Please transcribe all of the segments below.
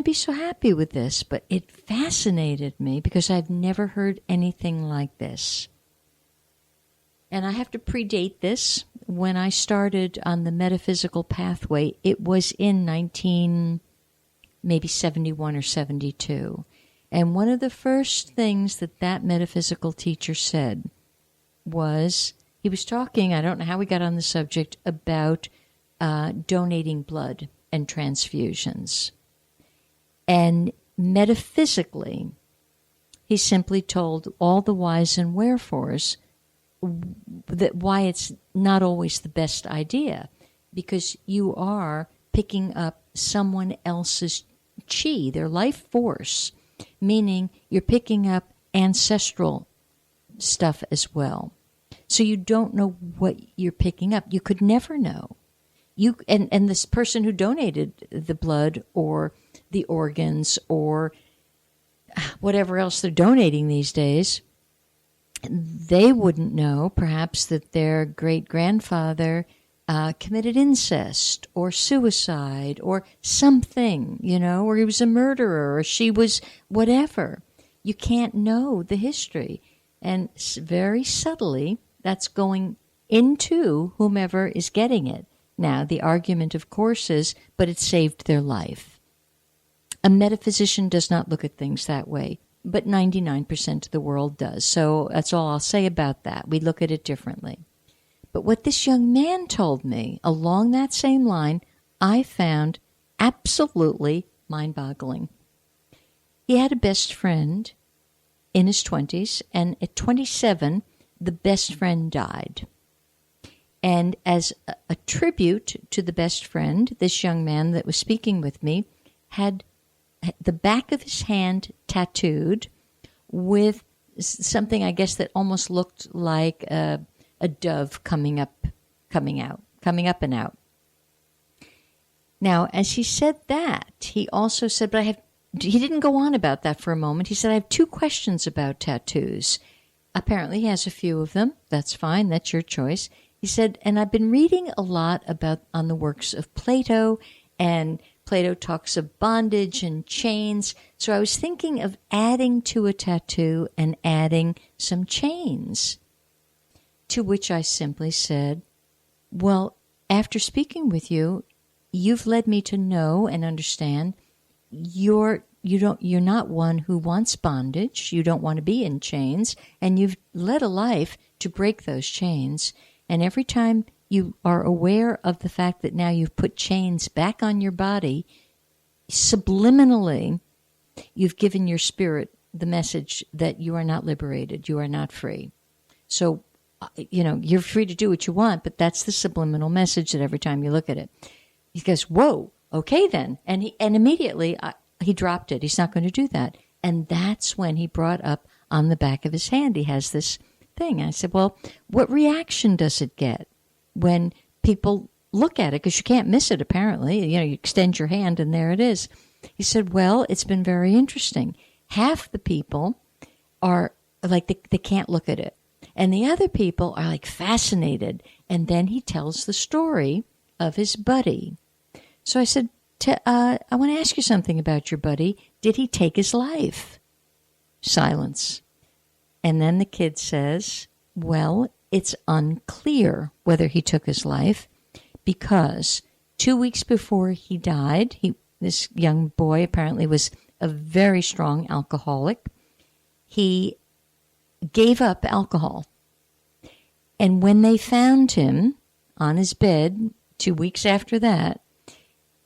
to be so happy with this, but it fascinated me because I've never heard anything like this. And I have to predate this. When I started on the metaphysical pathway, it was in 1971 or 72. And one of the first things that metaphysical teacher said was, he was talking, I don't know how we got on the subject, about donating blood and transfusions. And metaphysically, he simply told all the whys and wherefores that why it's not always the best idea, because you are picking up someone else's chi, their life force, meaning you're picking up ancestral stuff as well. So you don't know what you're picking up. You could never know. And this person who donated the blood or the organs or whatever else they're donating these days, they wouldn't know perhaps that their great-grandfather committed incest or suicide or something, or he was a murderer or she was whatever. You can't know the history. And very subtly, that's going into whomever is getting it. Now, the argument, of course, is, but it saved their life. A metaphysician does not look at things that way, but 99% of the world does. So that's all I'll say about that. We look at it differently. But what this young man told me along that same line, I found absolutely mind-boggling. He had a best friend in his 20s, and at 27, the best friend died. And as a tribute to the best friend, this young man that was speaking with me had the back of his hand tattooed with something, I guess, that almost looked like a dove coming up and out. Now, as he said that, he also said, he didn't go on about that for a moment. He said, I have 2 questions about tattoos. Apparently he has a few of them. That's fine. That's your choice. He said, and I've been reading a lot on the works of Plato, and Plato talks of bondage and chains. So I was thinking of adding to a tattoo and adding some chains. To which I simply said, well, after speaking with you, you've led me to know and understand you're not one who wants bondage. You don't want to be in chains, and you've led a life to break those chains. And every time you are aware of the fact that now you've put chains back on your body, subliminally, you've given your spirit the message that you are not liberated, you are not free. So, you're free to do what you want, but that's the subliminal message that every time you look at it. He goes, whoa, okay then. And immediately he dropped it. He's not going to do that. And that's when he brought up on the back of his hand, he has this thing. I said, well, what reaction does it get when people look at it? Because you can't miss it, apparently. You extend your hand and there it is. He said, well, it's been very interesting. Half the people are like, they can't look at it. And the other people are like fascinated. And then he tells the story of his buddy. So I said, I want to ask you something about your buddy. Did he take his life? Silence. And then the kid says, well, it's unclear whether he took his life, because 2 weeks before he died, this young boy apparently was a very strong alcoholic. He gave up alcohol. And when they found him on his bed 2 weeks after that,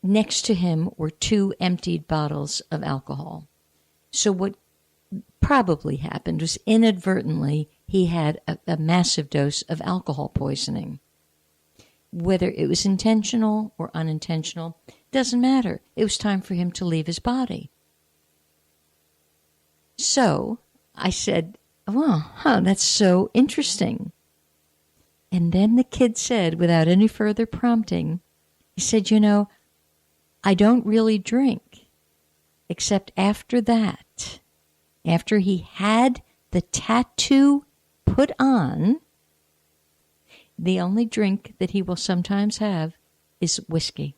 next to him were 2 emptied bottles of alcohol. So what probably happened was inadvertently he had a massive dose of alcohol poisoning. Whether it was intentional or unintentional, doesn't matter. It was time for him to leave his body. So I said, well, that's so interesting. And then the kid said, without any further prompting, he said, I don't really drink, except after that. After he had the tattoo put on, the only drink that he will sometimes have is whiskey.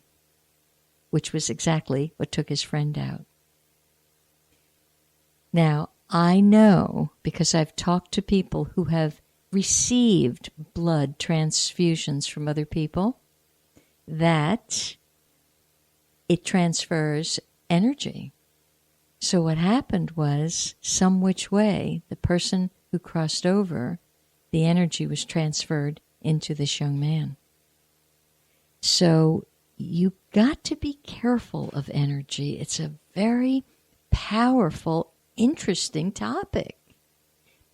which was exactly what took his friend out. Now, I know, because I've talked to people who have received blood transfusions from other people, that it transfers energy. So what happened was, some which way, the person who crossed over, the energy was transferred into this young man. So you got to be careful of energy. It's a very powerful, interesting topic.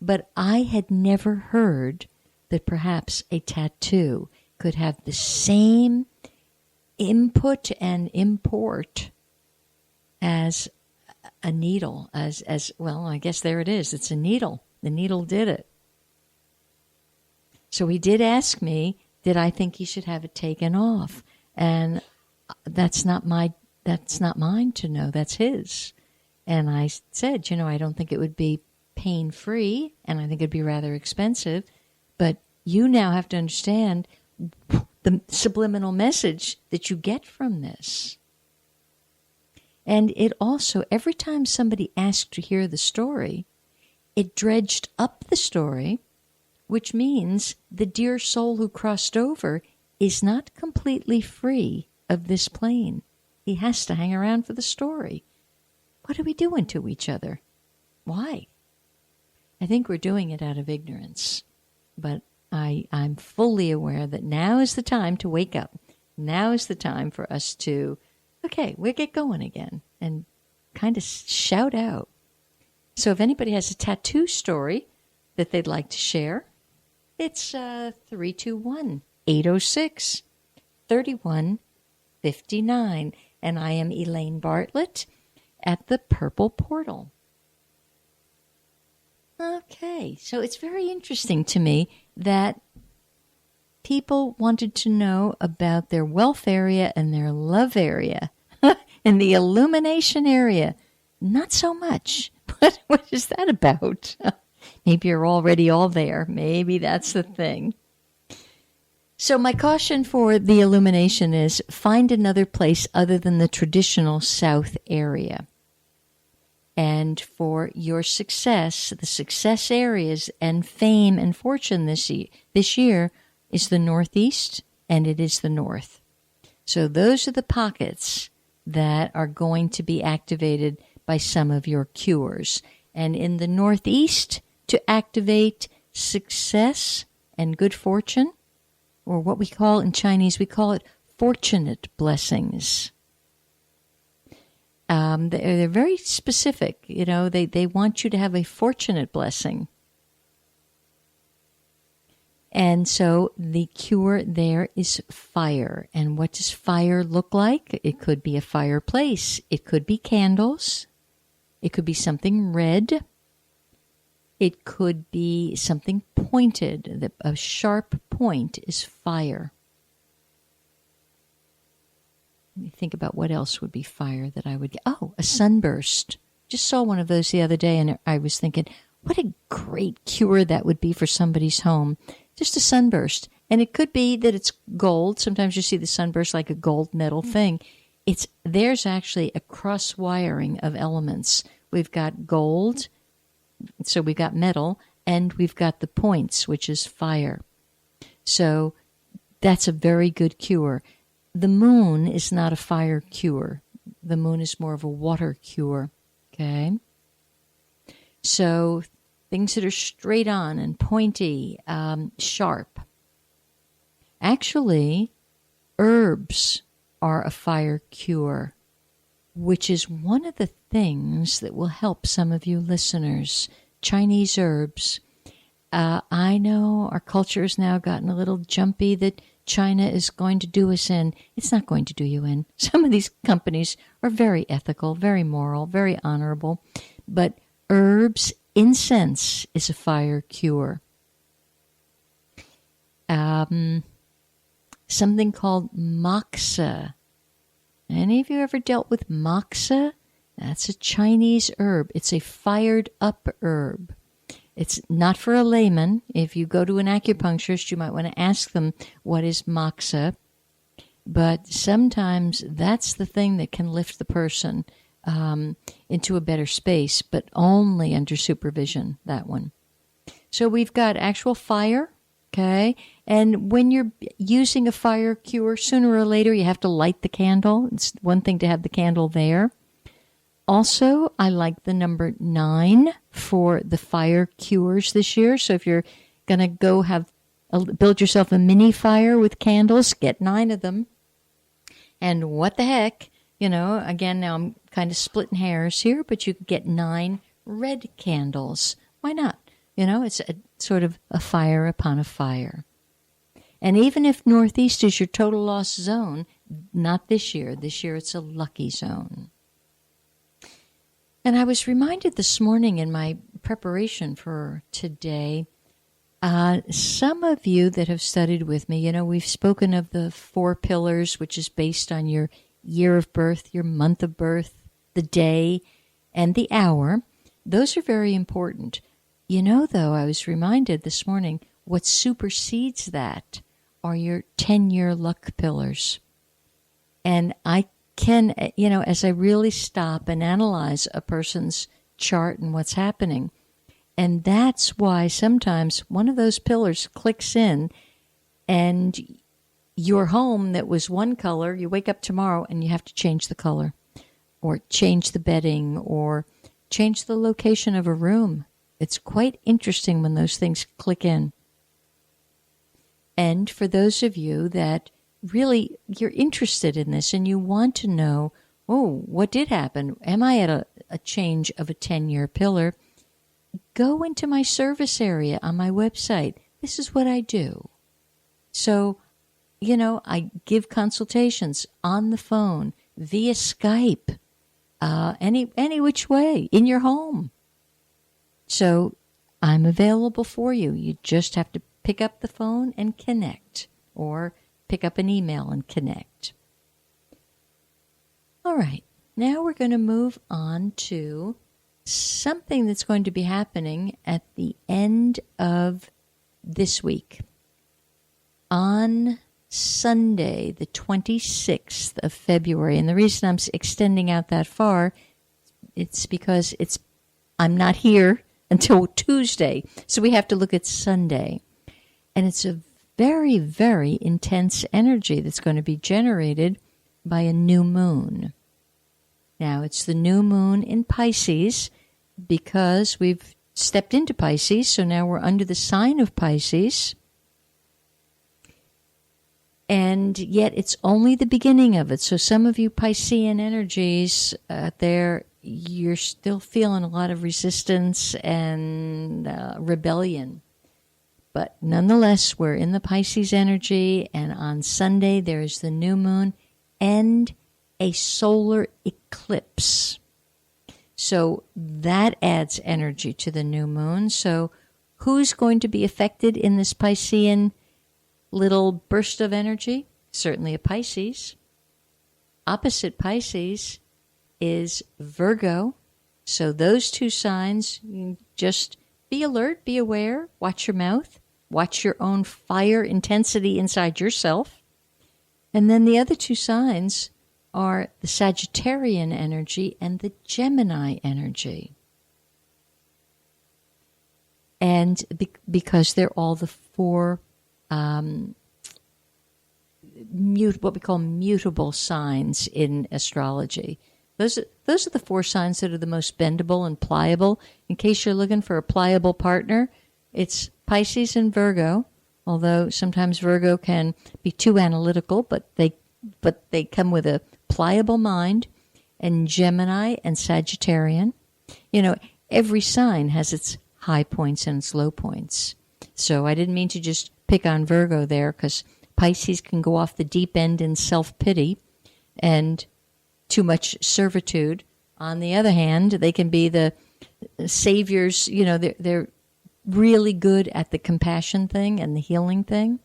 But I had never heard that perhaps a tattoo could have the same input and import as a needle, as well, I guess there it is. It's a needle. The needle did it. So he did ask me, did I think he should have it taken off? And that's not mine to know. That's his. And I said, I don't think it would be pain-free, and I think it'd be rather expensive. But you now have to understand the subliminal message that you get from this. And it also, every time somebody asked to hear the story, it dredged up the story, which means the dear soul who crossed over is not completely free of this plane. He has to hang around for the story. What are we doing to each other? Why? I think we're doing it out of ignorance. But I'm fully aware that now is the time to wake up. Now is the time for us to, okay, we'll get going again and kind of shout out. So if anybody has a tattoo story that they'd like to share, it's 321-806-3159. And I am Elaine Bartlett at the Purple Portal. Okay, so it's very interesting to me that people wanted to know about their wealth area and their love area. And the illumination area, not so much. What is that about? Maybe you're already all there. Maybe that's the thing. So my caution for the illumination is find another place other than the traditional South area. And for your success, the success areas and fame and fortune this year is the Northeast and it is the North. So those are the pockets that are going to be activated by some of your cures. And in the Northeast, to activate success and good fortune, or what we call in Chinese, we call it fortunate blessings. They're very specific. They want you to have a fortunate blessing. And so the cure there is fire. And what does fire look like? It could be a fireplace. It could be candles. It could be something red. It could be something pointed. A sharp point is fire. Let me think about what else would be fire that I would get. Oh, a sunburst. Just saw one of those the other day, and I was thinking, what a great cure that would be for somebody's home. Just a sunburst. And it could be that it's gold. Sometimes you see the sunburst like a gold metal thing. There's actually a cross-wiring of elements. We've got gold, so we've got metal, and we've got the points, which is fire. So that's a very good cure. The moon is not a fire cure. The moon is more of a water cure, okay? So things that are straight on and pointy, sharp. Actually, herbs are a fire cure, which is one of the things that will help some of you listeners. Chinese herbs. I know our culture has now gotten a little jumpy that China is going to do us in. It's not going to do you in. Some of these companies are very ethical, very moral, very honorable. But herbs, incense is a fire cure. Something called moxa. Any of you ever dealt with moxa? That's a Chinese herb. It's a fired up herb. It's not for a layman. If you go to an acupuncturist, you might want to ask them, what is moxa? But sometimes that's the thing that can lift the person into a better space, but only under supervision, that one. So we've got actual fire, okay? And when you're using a fire cure, sooner or later you have to light the candle. It's one thing to have the candle there. Also, I like the number 9 for the fire cures this year. So if you're going to go build yourself a mini fire with candles, get 9 of them. And what the heck, again, now I'm kind of splitting hairs here, but you could get 9 red candles. Why not? It's a sort of a fire upon a fire. And even if Northeast is your total loss zone, not this year. This year it's a lucky zone. And I was reminded this morning in my preparation for today, some of you that have studied with me, we've spoken of the 4 pillars, which is based on your year of birth, your month of birth, the day, and the hour. Those are very important. Though, I was reminded this morning, what supersedes that are your 10-year luck pillars. And I can, as I really stop and analyze a person's chart and what's happening, and that's why sometimes one of those pillars clicks in and your home that was one color, you wake up tomorrow and you have to change the color or change the bedding or change the location of a room. It's quite interesting when those things click in. And for those of you that really you're interested in this and you want to know, what did happen? Am I at a change of a 10-year pillar? Go into my service area on my website. This is what I do. So, I give consultations on the phone, via Skype, any which way, in your home. So I'm available for you. You just have to pick up the phone and connect, or pick up an email and connect. All right, now we're going to move on to something that's going to be happening at the end of this week. On Sunday, the 26th of February, and the reason I'm extending out that far, it's because I'm not here until Tuesday, so we have to look at Sunday. And it's a very, very intense energy that's going to be generated by a new moon. Now, it's the new moon in Pisces because we've stepped into Pisces, so now we're under the sign of Pisces. And yet it's only the beginning of it. So some of you Piscean energies there, you're still feeling a lot of resistance and rebellion. But nonetheless, we're in the Pisces energy, and on Sunday there is the new moon and a solar eclipse. So that adds energy to the new moon. So who's going to be affected in this Piscean little burst of energy? Certainly a Pisces. Opposite Pisces is Virgo. So those two signs, you just be alert, be aware, watch your mouth, watch your own fire intensity inside yourself. And then the other two signs are the Sagittarian energy and the Gemini energy. And because they're all the 4 what we call mutable signs in astrology. Those are the 4 signs that are the most bendable and pliable. In case you're looking for a pliable partner, it's Pisces and Virgo, although sometimes Virgo can be too analytical, but they come with a pliable mind, and Gemini and Sagittarian. Every sign has its high points and its low points. So I didn't mean to just pick on Virgo there, because Pisces can go off the deep end in self-pity and too much servitude. On the other hand, they can be the saviors. They're really good at the compassion thing and the healing thing.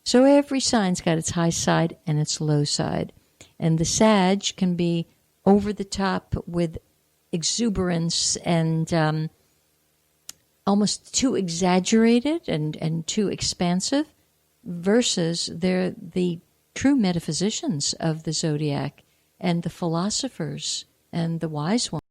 So every sign's got its high side and its low side. And the Sag can be over the top with exuberance and almost too exaggerated and too expansive, versus they're the true metaphysicians of the zodiac and the philosophers and the wise ones